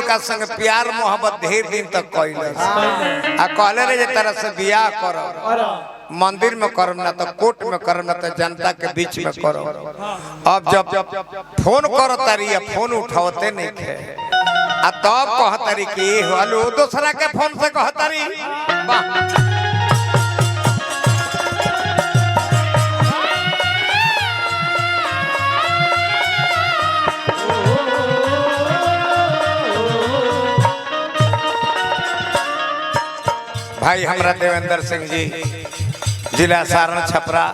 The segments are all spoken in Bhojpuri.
उनका संग प्यार मोहब्बत ढेर दिन तक कैलस आ कहले रे जे तरह से बियाह करो मंदिर में करम ना तो कोर्ट में करम ना तो जनता के बीच में करो। अब जब फोन करो तारी फोन उठावते नहीं थे आ तब कहतारी कि हेलो दूसरा के फोन से कहतारी भाई हमरा देवेंद्र सिंह जी जिला सारण छपरा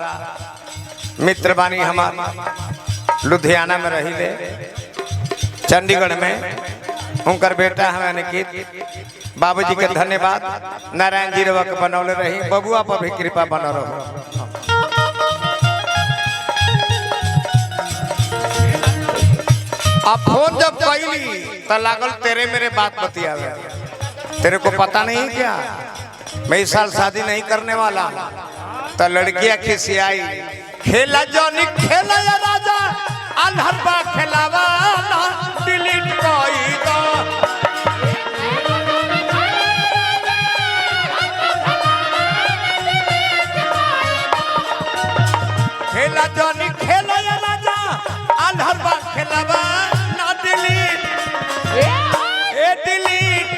मित्र बानी हमार लुधियाना में रही ले चंडीगढ़ में उनकर बेटा हमें निकित बाबूजी के धन्यवाद नारायण जी रवा के बनौले रही बबुआ पर भी कृपा बना रहो। अब फोन जब कैली तो लागल तेरे मेरे बात बतियावे तेरे को पता नहीं क्या मैं इस साल शादी नहीं करने वाला तो लड़कियां खिसियाई खेला जॉनी खेला या राजा अनहरबा खेलावा डिलीट कोई दो खेला जॉनी खेला या राजा अनहरबा खेलावा ना डिलीट ए डिलीट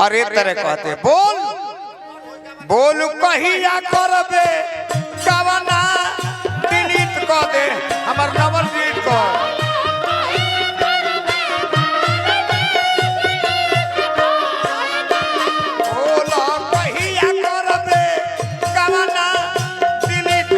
अरे तरह कहते बोल बोल कहिया करबे कवना डिलीट कर दे हमर नंबर डिलीट कर बोल कहिया करबे कवना डिलीट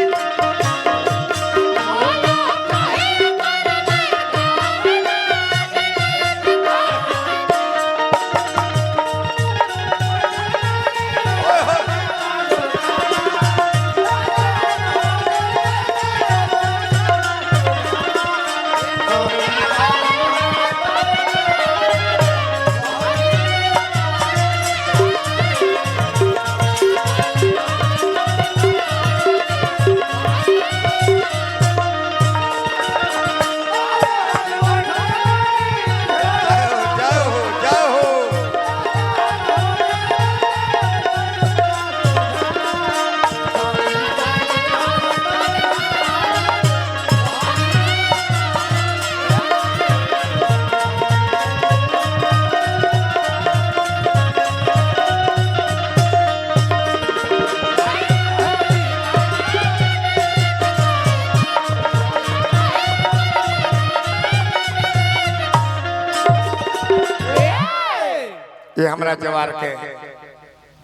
ये हमारा जवार के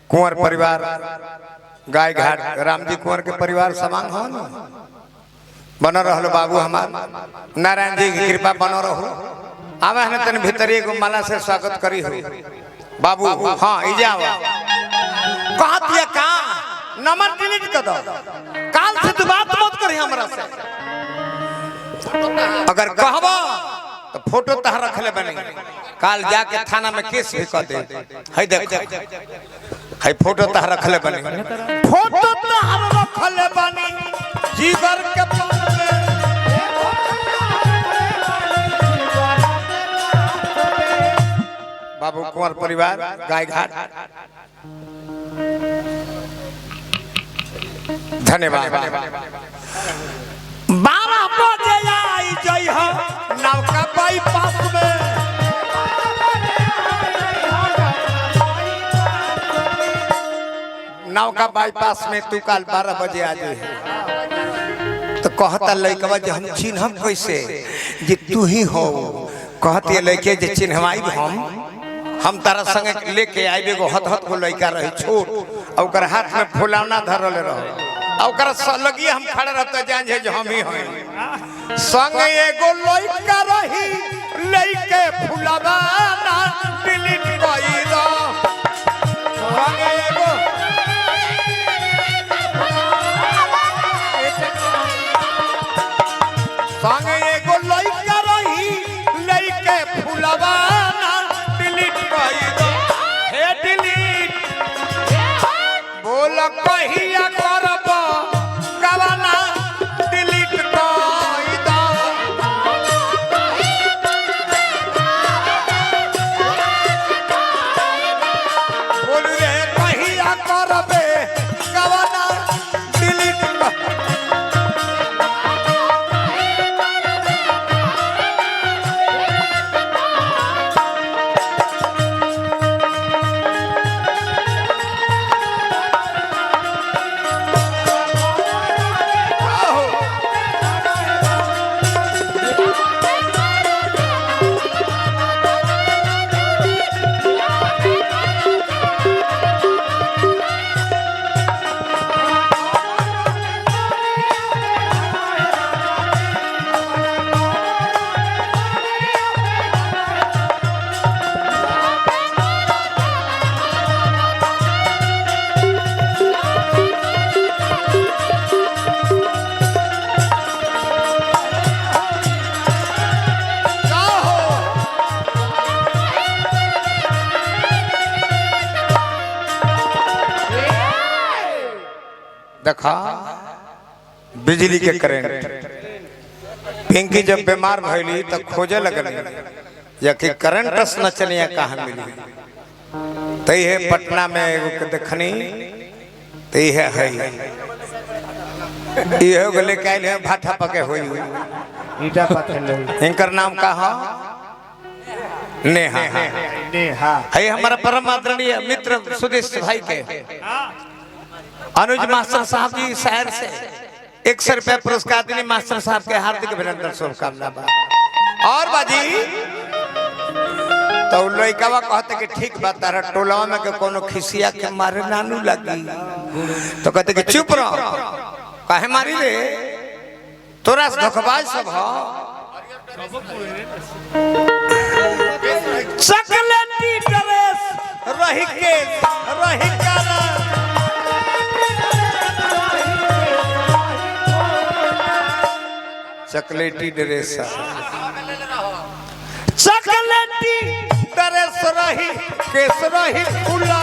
कुंवर परिवार गाय घाट राम जी कुंवर के परिवार समान हो ना बनो रहो बाबू हमार नारायण जी की कृपा बनो रहो आवे हमें तन भीतर एगो माला से स्वागत करी हो बाबू हाँ इजा कहा दिया का नंबर डिलीट कर दो काल से तू बात मत करी हमरा से अगर कहबो तो फोटो तह रख ले बने काल जाके थाना में केस भी कर दे है देख है फोटो तह रख ले बने फोटो तह रख ले बने जीवर के पास में बाबू कुंवर परिवार गाय घाट धन्यवाद 12 बजे आई जई हो नौका बाईपास में नौका बाईपास में तू काल 12 बजे आ जाए तो कहता लड़कवा जे हम चिन्हब कैसे जे तू ही हो कहती लड़के जे चिन्हवाई हम तारा संगे लेके आइबे गो हथ हथ को लड़का रही छोट और ओकर हाथ में फुलौना धरल रहे और लगी हम खड़े रहते जान जे हम ही हैं संग एगो लड़का रही लेके फुलौना डिलीट कई दो संग एगो संग एगो लड़का रही लेके फुलौना डिलीट कई दो हे डिलीट बोल कहिया करब कवना डिलीट कई दो देखा बिजली के करंट। पिंकी जब बीमार भइली तो खोजे लगल या कि करंट न चलिए कहाँ मिली तो ये पटना में एगो देखनी तो ये है ये लेके आये भाटा पके हुई इनकर नाम का नेहा। नेहा है हमारा परम आदरणीय मित्र सुदेश भाई के अनुज मास्टर साहब जी शहर से 100 रुपया पुरस्कार देने मास्टर साहब के हार्दिक अभिनंदन शुभकामना। और बाजी तो लड़का कहते कि ठीक बात तारा टोला में के कोनो खिसिया के मारे नानू लगी तो कहते कि चुप रहो काहे मारी रे तोरा से धोखेबाज सब हो। चॉकलेटी ड्रेस रही के रही काला चॉकलेटी ड्रेस चॉकलेटी ड्रेस रही केस रही खुला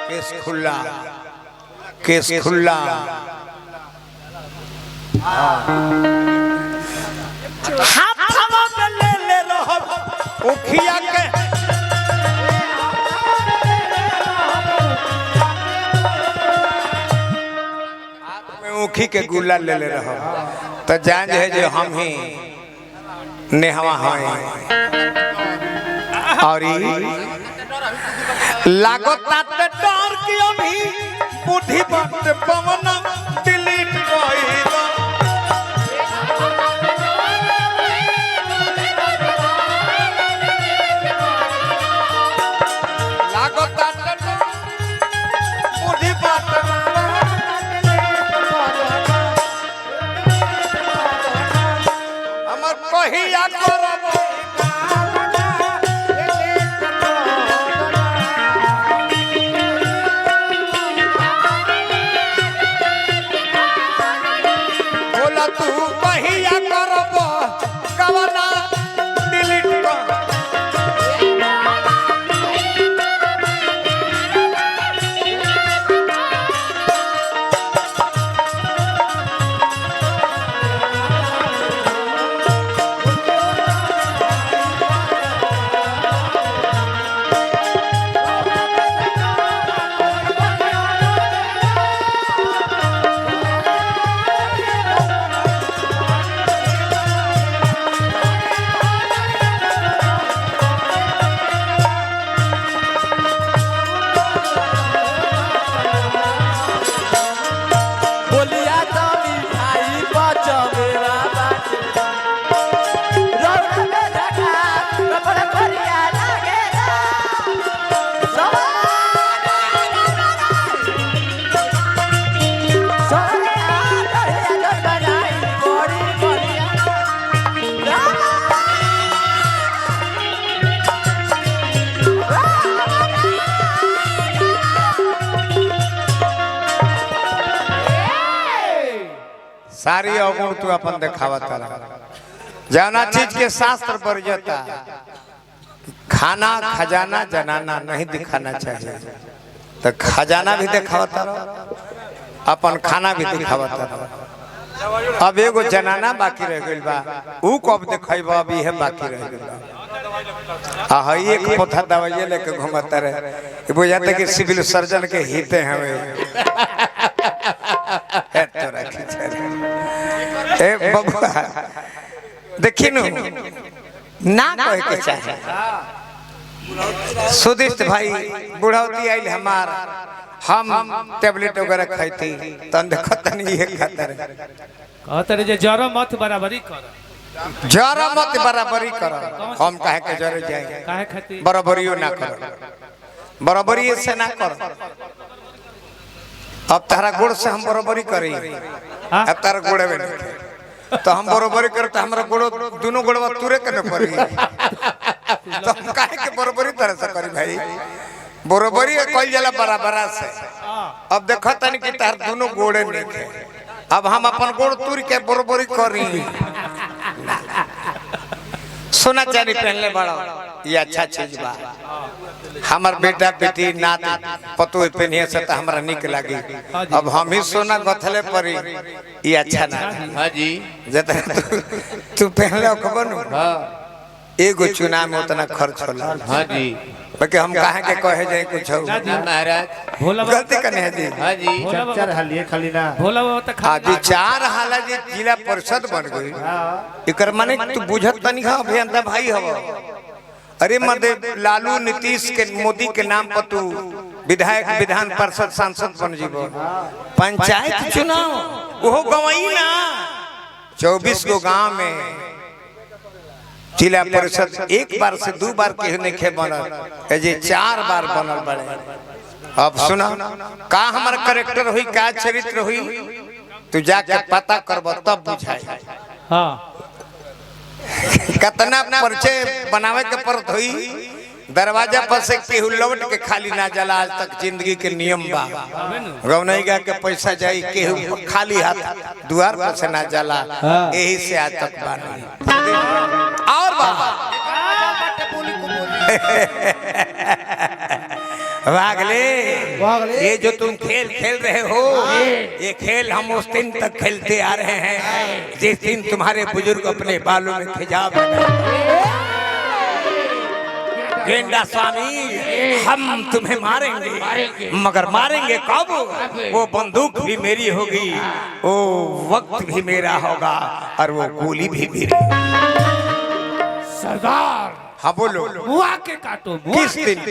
केस खुला केस खुला हाथवा में ले रहो उखिया के मुखी के गुला ले रहो तो जान है जो हम ही नेहवा हैं और लागो ताते डर की अभी बुद्धि बात पवन डिलीट कई दो लागो ताते बुद्धि बात कहिया करब बोला तू कहिया करब कवना डिलीट कर सारी अवगुण तू अपन देखावत जाना चीज के शास्त्र पर जाता खाना खजाना जनाना नहीं दिखाना चाहिए तो खजाना भी दिखावता अपन खाना भी दिखावता। अब एगो जनाना बाकी रह गइल बा ऊ कब देखैबा अभी है बाकी रह गइल बा आ हई एक पोथा दवाई लेके घुमता रहे बुझाते कि सिविल सर्जन के हिते हमें तोरा ए बबुआ देखी ना कहे के चाहे सुदिष्ट भाई बुढ़ौती आइल हमार हम टेबलेट वगैरह खाई तन देखत नहीं ये खाता रे कहत रे जे जरा मत बराबरी कर जरा मत बराबरी कर हम काहे के जरे जाए काहे खाती बराबरियो ना कर बराबरी से ना कर अब तारा गुड़ से हम बराबरी करी अब तारा गुड़े में तो हम बराबरी करते हमरा गुड़ो दोनों गुड़वा तुरे के न पड़ी तो हम काहे के बराबरी तरह से करी भाई बराबरी कइल जाला बराबर से। अब देखो तनी कि तार दोनों गोड़े नहीं थे अब हम अपन गोड़ तुर के बराबरी करी सोना चांदी पहनले बड़ा ये अच्छा चीज बा हमार बेटा बेटी नात पतो पेनिए से तो हमरा निक लागी। अब हम ही सोना गथले परी ये अच्छा ना। हाँ जी जतने तू पहले खबर नु हाँ एगो चुनाव में उतना खर्च होला। हाँ जी बाकी हम काहे के कहे जाए कुछ महाराज भोला गलती करने है जी। हाँ जी चार हालिए खाली ना भोला बाबा तक आज 4 हाला जी जिला परिषद बन गई। इकर माने तू बुझत तनी हा अभियंता भाई हव। अरे मदे लालू नीतीश के मोदी के नाम पर तू विधायक विधान परिषद सांसद बन जीवो। पंचायत चुनाव वो गवाई ना 24 गो गांव में जिला परिषद एक बार से 2 बार के नहीं बनल जे 4 बार बनल बड़े। अब सुना का हमार करेक्टर हुई का चरित्र हुई तू जाके पता करब तब बुझाई। हाँ कितना परिचय बनावे के पड़त हुई। दरवाजा पर से केहू लौट के खाली ना जाला। आज तक जिंदगी के नियम बा गौनैगा के पैसा जाई केहू खाली हाथ द्वार पर से ना जाला। यही से आज तक बा और बाबा वागले ये जो तुम खेल खेल रहे हो ये खेल हम उस दिन तक खेलते आ रहे हैं जिस दिन तुम्हारे बुजुर्ग अपने बालों में खिजाव गेंडा स्वामी हम तुम्हें मारेंगे मगर मारेंगे कब? वो बंदूक भी मेरी होगी वो वक्त भी मेरा होगा और वो गोली भी मेरी। सरदार हाँ बोलो मुआ के काटो मुआ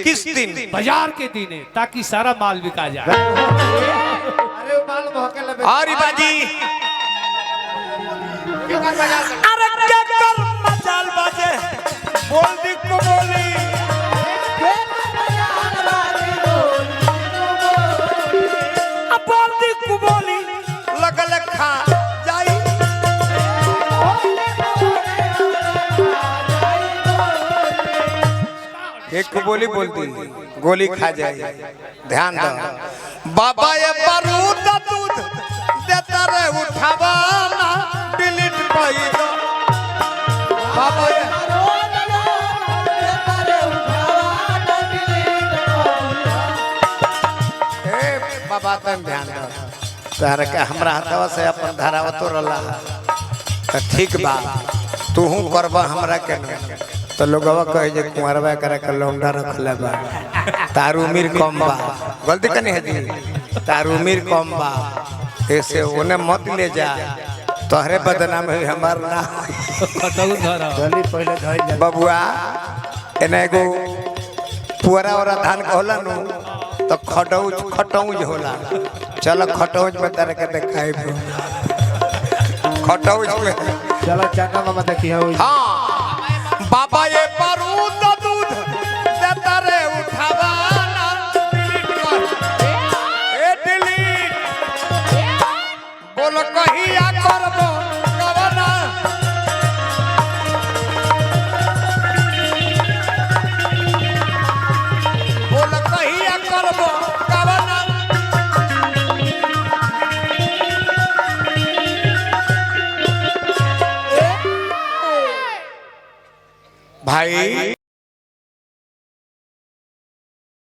किस दिन बाजार के दिन ताकि सारा माल बिका जाए। अरे माल महके लबे अरे बाजी अरे क्या कर मचाल बाजे बोल दी को बोली अब बोल दी को बोली लगल खा जाई एक को बोली बोलती गोली खा जाए। ध्यान दो बाबा ये बारूद दूध देता रे उठावाना डिलीट पाई दो बाबा ये बाबा तन ध्यान दो तारा के हमरा हथवा से अपन धराव तो रला तो ठीक बा तू करबा हमरा के तो लोगवा कहे जे कुंवरवा करे के लौंडा रखले बा तार उम्र कम बा गलती कने है जी तार उम्र कम बा ऐसे ओने मत ले जा तोहरे बदनाम है हमार ना खटऊ धरा जल्दी पहले धइल जा बबुआ एने एगो पुअरा वाला धान कहला नु तो खटौज होला। चल खटौज में तारे के देखाई खटौज में चलो चाका बाबा देखिए हो हाँ बाबा ये बारूद दूध देता रे उठावाना डिलीट कर ए डिलीट बोलो कहिया करबो कवना बोलो कहिया करबो कवना भाई